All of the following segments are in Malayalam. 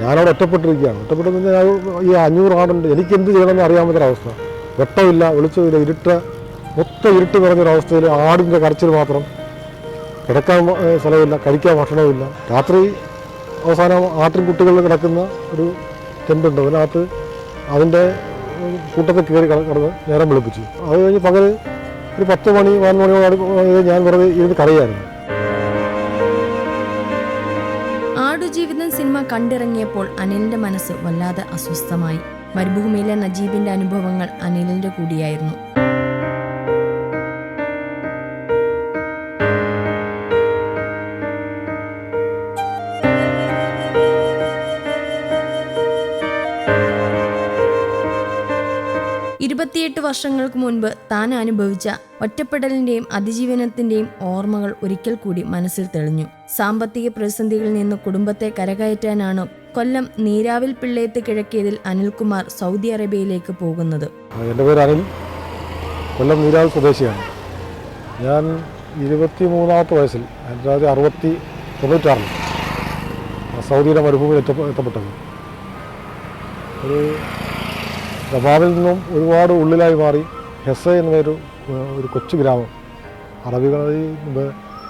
ഞാനവിടെ ഒറ്റപ്പെട്ടിരിക്കുകയാണ്. ഒറ്റപ്പെട്ടെന്ന് പറഞ്ഞാൽ ഈ 500 ആടുണ്ട്. എനിക്കെന്ത് ചെയ്യണമെന്ന് അറിയാൻ പറ്റുന്നൊരവസ്ഥ. വെട്ടമില്ല, വെളിച്ചമില്ല, മൊത്തം ഇരുട്ട് നിറഞ്ഞൊരവസ്ഥയിൽ ആടിൻ്റെ കരച്ചിൽ മാത്രം. കിടക്കാൻ സ്ഥലമില്ല, കഴിക്കാൻ ഭക്ഷണമില്ല. രാത്രി അവസാനം ആട്ടിൻകുട്ടികളിൽ കിടക്കുന്ന ഒരു ടെൻ്റുണ്ട്. അതിനകത്ത് അതിൻ്റെ കൂട്ടത്തിൽ കയറി കിടന്ന് നേരം വെളുപ്പിച്ചു. അത് കഴിഞ്ഞ് പകൽ ഒരു 10 മണി 11 മണിയോട് ഞാൻ വെറുതെ ഇരുന്ന് കരയായിരുന്നു. ആടുജീവിതം സിനിമ കണ്ടിറങ്ങിയപ്പോൾ അനിലിന്റെ മനസ്സ് വല്ലാതെ അസ്വസ്ഥമായി. മരുഭൂമിയിലെ നജീബിന്റെ അനുഭവങ്ങൾ അനിലിന്റെ കൂടിയായിരുന്നു. ഇരുപത്തിയെട്ട് വർഷങ്ങൾക്ക് മുൻപ് താൻ അനുഭവിച്ച ഒറ്റപ്പെടലിന്റെയും അതിജീവനത്തിന്റെയും ഓർമ്മകൾ ഒരിക്കൽ കൂടി മനസ്സിൽ തെളിഞ്ഞു. സാമ്പത്തിക പ്രതിസന്ധികളിൽ നിന്ന് കുടുംബത്തെ കരകയറ്റാനാണ് കൊല്ലം നീരാവിൽ പിള്ളേത്ത് കിഴക്കേതിൽ അനിൽകുമാർ സൗദി അറേബ്യയിലേക്ക് പോകുന്നത്. എൻ്റെ പേര് അനിൽ, കൊല്ലം നീരാവിൽ സ്വദേശിയാണ്. ഞാൻ 23-ാമത്തെ വയസ്സിൽ 1996 സൗദിയുടെ മരുഭൂമിയിൽ എത്തപ്പെട്ടത്. ദമാമിൽ നിന്നും ഒരുപാട് ഉള്ളിലായി മാറി ഹെസ എന്നൊരു കൊച്ചു ഗ്രാമം. അറബികൾ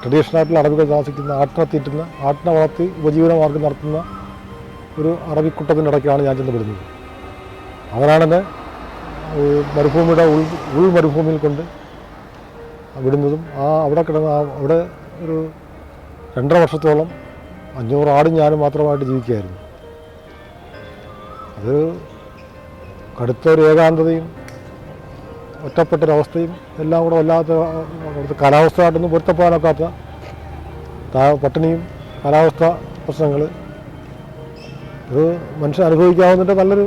ട്രഡീഷണലായിട്ടുള്ള അറബികൾ താമസിക്കുന്ന ആട്ടിനെ വളർത്തി ഉപജീവന മാർഗം നടത്തുന്ന ഒരു അറബിക്കുട്ടത്തിൻ്റെ ഇടയ്ക്കാണ് ഞാൻ ചെന്ന് വിടുന്നത്. അവരാണ് എന്നെ മരുഭൂമിയുടെ മരുഭൂമിയിൽ കൊണ്ട് വിടുന്നതും. അവിടെ ഒരു 2.5 വർഷത്തോളം 500 ആടും ഞാനും മാത്രമായിട്ട് ജീവിക്കുകയായിരുന്നു. അത് കടുത്ത ഒരു ഏകാന്തതയും ഒറ്റപ്പെട്ടൊരവസ്ഥയും എല്ലാം കൂടെ വല്ലാത്ത അവിടുത്തെ കാലാവസ്ഥയായിട്ടൊന്നും പൊരുത്തപ്പെടാനൊക്കാത്ത പട്ടിണിയും കാലാവസ്ഥ പ്രശ്നങ്ങൾ ഇത് മനുഷ്യൻ അനുഭവിക്കാവുന്നതിൻ്റെ നല്ലൊരു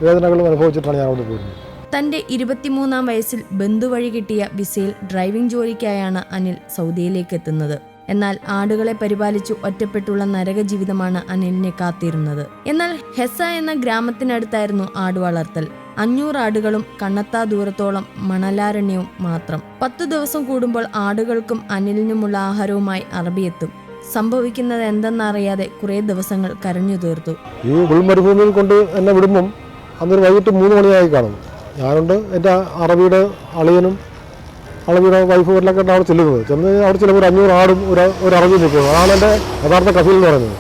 വേദനകളും അനുഭവിച്ചിട്ടാണ് ഞാൻ അവിടെ പോയിരുന്നത്. തന്റെ 23-ാം വയസ്സിൽ ബന്ധുവഴി കിട്ടിയ വിസയിൽ ഡ്രൈവിംഗ് ജോലിക്കായാണ് അനിൽ സൗദിയിലേക്ക് എത്തുന്നത്. എന്നാൽ ആടുകളെ പരിപാലിച്ചു ഒറ്റപ്പെട്ടുള്ള നരക ജീവിതമാണ് അനിലിനെ കാത്തിരുന്നത്. എന്നാൽ ഹെസ എന്ന ഗ്രാമത്തിനടുത്തായിരുന്നു ആടുവളർത്തൽ. 500 ആടുകളും കണ്ണത്താ ദൂരത്തോളം മണലാരണ്യവും മാത്രം. 10 ദിവസം കൂടുമ്പോൾ ആടുകൾക്കും അനിലിനുമുള്ള ആഹാരവുമായി അറബി എത്തും. സംഭവിക്കുന്നത് എന്തെന്നറിയാതെ കുറേ ദിവസങ്ങൾ കരഞ്ഞു തീർത്തു. ഈ ഉൾമരുഭൂമിയിൽ കൊണ്ട് എന്നെ വിടുമ്പം അന്നൊരു വൈകിട്ട് 3 മണിയായി കാണും. ഞാനുണ്ട് എൻ്റെ അറബിയുടെ അളിയനും അറബിയുടെ വൈഫുകളിലൊക്കെ അവിടെ ചെല്ലുന്നത്. അവിടെ ചിലപ്പോൾ 500 ആടും ഒരു അറബി നിൽക്കുന്നത്. അതാണ് എൻ്റെ യഥാർത്ഥ കഫീൽ എന്ന് പറയുന്നത്.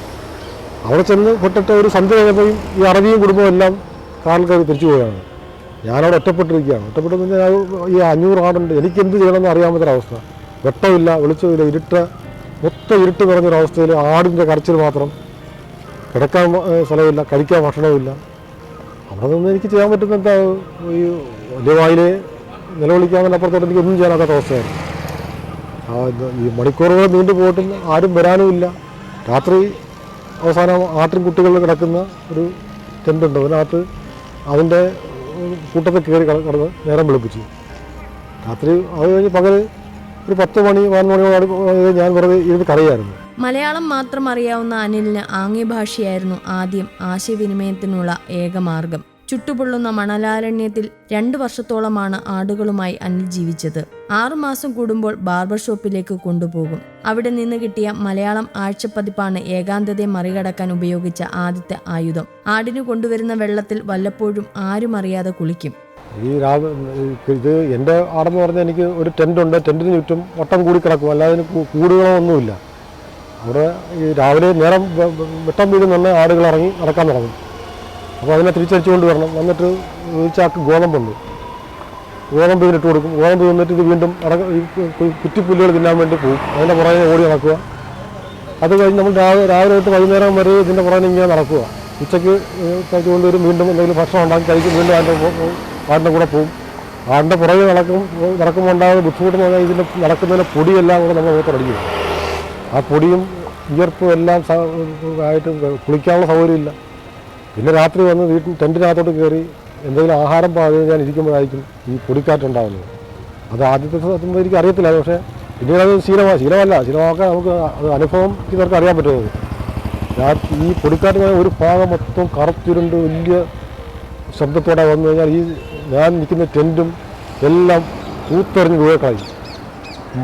അവിടെ ചെന്ന് പെട്ടിട്ട് ഒരു സന്ധ്യ കഴിഞ്ഞപ്പോഴും ഈ അറബിയും കുടുംബവും എല്ലാം കാറിൽ കയറി തിരിച്ചു പോവുകയാണ്. ഞാനവിടെ ഒറ്റപ്പെട്ടിരിക്കുകയാണ്. ഒറ്റപ്പെട്ടെന്ന് പറഞ്ഞാൽ ഈ 500 ആടുണ്ട്. എനിക്കെന്ത് ചെയ്യണമെന്ന് അറിയാൻ പറ്റുന്നൊരവസ്ഥ. വെട്ടമില്ല, വെളിച്ചമില്ല, മൊത്തം ഇരുട്ട് നിറഞ്ഞൊരവസ്ഥയിൽ ആടിൻ്റെ കരച്ചിൽ മാത്രം. കിടക്കാൻ സ്ഥലമില്ല, കഴിക്കാൻ ഭക്ഷണമില്ല. അവിടെ നിന്ന് എനിക്ക് ചെയ്യാൻ പറ്റുന്ന എന്താ, ഈ വലിയ വായിലെ നിലവിളിക്കാമെന്നപ്പുറത്തോട്ട് എനിക്കൊന്നും ചെയ്യാനാകാത്ത അവസ്ഥയായിരുന്നു. ഈ മണിക്കൂറുകൾ നീണ്ടു പോയിട്ടും ആരും വരാനുമില്ല. രാത്രി അവസാനം ആട്ടിൻകുട്ടികളിൽ കിടക്കുന്ന ഒരു ടെൻ്റുണ്ട്. അതിനകത്ത് അതിൻ്റെ കൂട്ടത്തിൽ കയറി കിടന്ന് നേരം വെളുപ്പിച്ചു. രാത്രി അത് കഴിഞ്ഞ് പകൽ ഒരു 10 മണി 11 മണിയോട് ഞാൻ വെറുതെ ഇരുന്ന് കരയായിരുന്നു. മലയാളം മാത്രം അറിയാവുന്ന അനിലിന് ആംഗ്യഭാഷയായിരുന്നു ആദ്യം ആശയവിനിമയത്തിനുള്ള ഏകമാർഗം. ചുട്ടുപൊള്ളുന്ന മണലാരണ്യത്തിൽ 2 വർഷത്തോളമാണ് ആടുകളുമായി അനിൽ ജീവിച്ചത്. 6 മാസം കൂടുമ്പോൾ ബാർബർ ഷോപ്പിലേക്ക് കൊണ്ടുപോകും. അവിടെ നിന്ന് കിട്ടിയ മലയാളം ആഴ്ചപ്പതിപ്പാണ് ഏകാന്തതയെ മറികടക്കാൻ ഉപയോഗിച്ച ആദ്യത്തെ ആയുധം. ആടിനു കൊണ്ടുവരുന്ന വെള്ളത്തിൽ വല്ലപ്പോഴും ആരും അറിയാതെ കുളിക്കും. ഇത് എൻ്റെ ആടെന്ന് പറഞ്ഞാൽ എനിക്ക് ഒരു ടെൻ്റുണ്ട്. ടെൻറ്റിന് ചുറ്റും വട്ടം കൂടി കിടക്കും. അല്ലാതെ കൂടുകളോ ഒന്നുമില്ല. അവിടെ ഈ രാവിലെ നേരം വെട്ടം വീഴും തന്നെ ആടുകൾ ഇറങ്ങി നടക്കാൻ തുടങ്ങും. അപ്പോൾ അതിനെ തിരിച്ചടിച്ചു കൊണ്ട് വരണം. വന്നിട്ട് ഒരു ചാക്ക് ഗോതമ്പുണ്ട്. ഗോതമ്പ് ഇതിനിട്ട് കൊടുക്കും. ഗോതമ്പ് തിന്നിട്ട് ഇത് വീണ്ടും കുറ്റിപ്പുല്ലുകൾ തിന്നാൻ വേണ്ടി പോകും. അതിൻ്റെ പുറകെ ഓടി നടക്കുക. അത് കഴിഞ്ഞ് നമ്മൾ രാവിലെ തൊട്ട് വൈകുന്നേരം വരെ ഇതിൻ്റെ പുറകെ ഇങ്ങനെ നടക്കുക. ഉച്ചയ്ക്ക് കഴിച്ചു കൊണ്ടുവരും. വീണ്ടും എന്തെങ്കിലും ഭക്ഷണം ഉണ്ടാക്കി കഴിക്കും. വീണ്ടും ആടിൻ്റെ കൂടെ പോകും. ആടിൻ്റെ പുറകെ നടക്കുമ്പോൾ ഉണ്ടാകുന്ന ബുദ്ധിമുട്ടെന്ന് പറഞ്ഞാൽ ഇതിൻ്റെ നടക്കുന്നതിൻ്റെ പൊടിയെല്ലാം കൂടെ നമ്മൾ മുഖത്തടിക്കും. ആ പൊടിയും വിയർപ്പും എല്ലാം ആയിട്ട് കുളിക്കാനുള്ള സൗകര്യമില്ല. പിന്നെ രാത്രി വന്ന് ടെൻറ്റിനകത്തോട്ട് കയറി എന്തെങ്കിലും ആഹാരം പാകം ഞാൻ ഇരിക്കുമ്പോഴായിരിക്കും ഈ പൊടിക്കാറ്റുണ്ടാകുന്നത്. അത് ആദ്യത്തെ സമയത്ത് എനിക്ക് അറിയത്തില്ല. പക്ഷേ പിന്നീട് അത് ശീലമാക്കാൻ നമുക്ക് അത് അനുഭവം ഇവർക്ക് അറിയാൻ പറ്റുന്നത്. ഈ പൊടിക്കാറ്റ് ഒരു ഭാഗം മൊത്തം കറുത്തിരുണ്ട് വലിയ ശബ്ദത്തോടെ വന്നു കഴിഞ്ഞാൽ ഞാൻ നിൽക്കുന്ന ടെൻറ്റും എല്ലാം പൂത്തെറിഞ്ഞ് വീഴക്കളയും.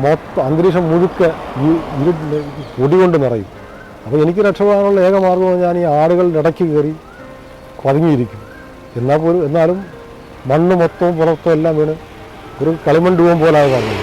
മൊത്തം അന്തരീക്ഷം മുഴുക്ക ഈ പൊടി കൊണ്ട് നിറയും. അപ്പോൾ എനിക്ക് രക്ഷപ്പെടാനുള്ള ഏക മാർഗ്ഗം ഞാൻ ഈ ആടുകളുടെ ഇടയ്ക്ക് കയറി പതുങ്ങിയിരിക്കും. എന്നാലും മണ്ണ് മൊത്തവും പുറത്തും എല്ലാം വീണ് ഒരു കളിമൺ രൂപം പോലായി പറഞ്ഞു.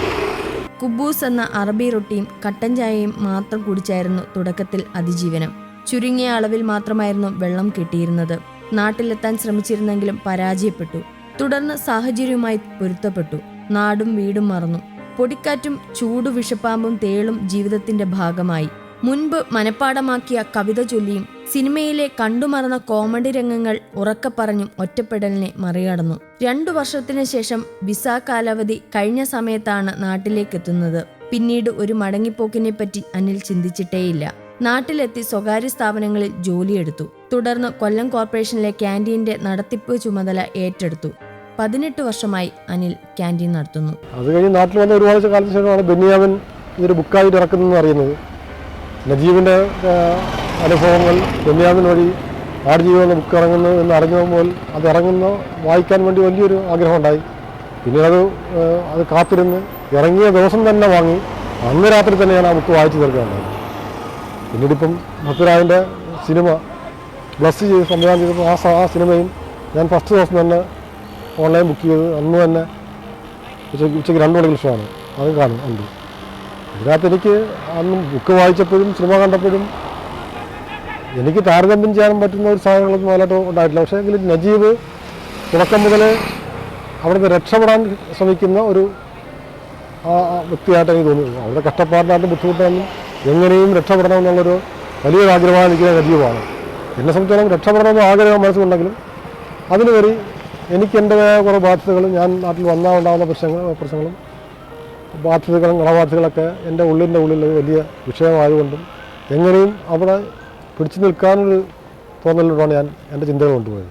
കുബൂസ് എന്ന അറബി റൊട്ടിയും കട്ടൻ ചായയും മാത്രം കുടിച്ചായിരുന്നു തുടക്കത്തിൽ അതിജീവനം. ചുരുങ്ങിയ അളവിൽ മാത്രമായിരുന്നു വെള്ളം കിട്ടിയിരുന്നത്. നാട്ടിലെത്താൻ ശ്രമിച്ചിരുന്നെങ്കിലും പരാജയപ്പെട്ടു. തുടർന്ന് സാഹചര്യവുമായി പൊരുത്തപ്പെട്ടു. നാടും വീടും മറന്നു. പൊടിക്കാറ്റും ചൂടു വിഷപ്പാമ്പും തേളും ജീവിതത്തിന്റെ ഭാഗമായി. മുൻപ് മനഃപ്പാടമാക്കിയ കവിത ചൊല്ലിയും സിനിമയിലെ കണ്ടുമറന്ന കോമഡി രംഗങ്ങൾ ഉറക്കെ പറഞ്ഞും ഒറ്റപ്പെടലിനെ മറികടന്നു. 2 വർഷത്തിന് ശേഷം വിസ കാലാവധി കഴിഞ്ഞ സമയത്താണ് നാട്ടിലേക്കെത്തുന്നത്. പിന്നീട് ഒരു മടങ്ങിപ്പോക്കിനെ പറ്റി അനിൽ ചിന്തിച്ചിട്ടേയില്ല. നാട്ടിലെത്തി സ്വകാര്യ സ്ഥാപനങ്ങളിൽ ജോലിയെടുത്തു. തുടർന്ന് കൊല്ലം കോർപ്പറേഷനിലെ ക്യാൻറ്റീൻ്റെ നടത്തിപ്പ് ചുമതല ഏറ്റെടുത്തു. 18 വർഷമായി അനിൽ ക്യാൻറ്റീൻ നടത്തുന്നു. അത് കഴിഞ്ഞ് നാട്ടിൽ വന്ന ഒരുപാട് കാലത്തിന് ശേഷമാണ് ബെന്യാമിൻ ഇതൊരു ബുക്കായിട്ട് ഇറക്കുന്നതെന്ന് അറിയുന്നത്. നജീബിൻ്റെ അനുഭവങ്ങൾ ബെന്യാമിൻ വഴി ആടുജീവിതം എന്ന ബുക്ക് ഇറങ്ങുന്നു എന്ന് അറിഞ്ഞപ്പോൾ അത് വായിക്കാൻ വേണ്ടി വലിയൊരു ആഗ്രഹമുണ്ടായി. പിന്നീട് അത് കാത്തിരുന്ന് ഇറങ്ങിയ ദിവസം തന്നെ വാങ്ങി അന്ന് രാത്രി തന്നെയാണ് ആ ബുക്ക് വായിച്ചു തീർക്കാനുണ്ടായത്. പിന്നീടിപ്പം പൃഥ്വിരാജിൻ്റെ സിനിമ ബ്ലസ് ചെയ്ത് സംവിധാനം ചെയ്തപ്പോൾ ആ സിനിമയും ഞാൻ ഫസ്റ്റ് ദിവസം തന്നെ ഓൺലൈൻ ബുക്ക് ചെയ്ത് അന്ന് തന്നെ ഉച്ചയ്ക്ക് 2 മണിക്ക് ഷോയാണ് അത് ഉണ്ട്. ഇതിനകത്ത് എനിക്ക് അന്ന് ബുക്ക് വായിച്ചപ്പോഴും സിനിമ കണ്ടപ്പോഴും എനിക്ക് താരതമ്യം ചെയ്യാൻ പറ്റുന്ന ഒരു സാധനങ്ങളൊന്നും അതിലായിട്ട് ഉണ്ടായിട്ടില്ല. പക്ഷേ എങ്കിലും നജീബ് തുടക്കം മുതൽ അവിടുന്ന് രക്ഷപ്പെടാൻ ശ്രമിക്കുന്ന ഒരു വ്യക്തിയായിട്ട് എനിക്ക് തോന്നുന്നു. അവരുടെ കഷ്ടപ്പാടിനായിട്ട് ബുദ്ധിമുട്ടാണെന്നും എങ്ങനെയും രക്ഷപ്പെടണമെന്നുള്ളൊരു വലിയൊരു ആഗ്രഹമാണ് എനിക്ക് നജീബാണ്. എന്നെ സംബന്ധിച്ചോളം രക്ഷപ്പെടണമെന്ന് ആഗ്രഹം മനസ്സിലുണ്ടെങ്കിലും അതിനുവരെ എനിക്ക് എൻ്റെതായ കുറേ ബാധ്യതകളും ഞാൻ നാട്ടിൽ വന്നാൽ ഉണ്ടാകുന്ന പ്രശ്നങ്ങളും ബാധ്യതകളും കടബാധ്യതകളൊക്കെ എൻ്റെ ഉള്ളിൽ വലിയ വിഷയമായതുകൊണ്ടും എങ്ങനെയും അവിടെ പിടിച്ചു നിൽക്കാനൊരു തോന്നലിലൂടെയാണ് ഞാൻ എൻ്റെ ചിന്തകൾ കൊണ്ടുപോയത്.